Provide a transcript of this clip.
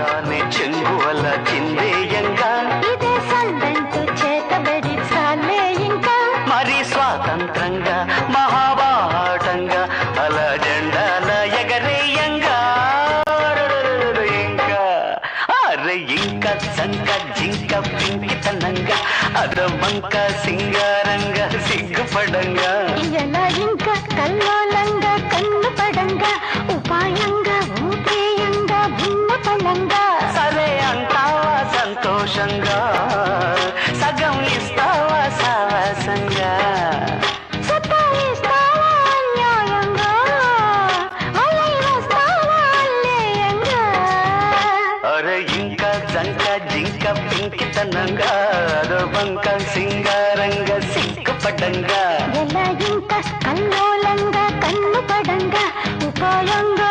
రాగానే చెంగువల చిందేయంగా ఇదే సందంటూ చేతబడి చాలే ఇంకా మరి స్వాతంత్రంగా మహాబాటంగా అలా జెండాల ఎగరేయంగా ఇంకా అరే ఇంకా సంక జింక పింకితనంగా అదవంక సింగారంగా సిగ్గుపడంగా ఎలా ఇంకా కల్లోలంగా కన్ను పడంగా ఉపాయంగా ఊపేయంగా ఉన్న పళ్ళంగా సరే అంటావా సంతోషంగా సగం ఇస్తావా సావాసంగా సతాయిస్తావా అన్యాయంగా మళ్ళీ వస్తావా అల్లేయంగా అరే ఇంకా జంక జింక పింకితనంగా అదవంక సింగారంగా సిగ్గుపడంగా ఎలా ఇంకా కల్లోలంగా కన్ను పడంగా ఉపాయంగా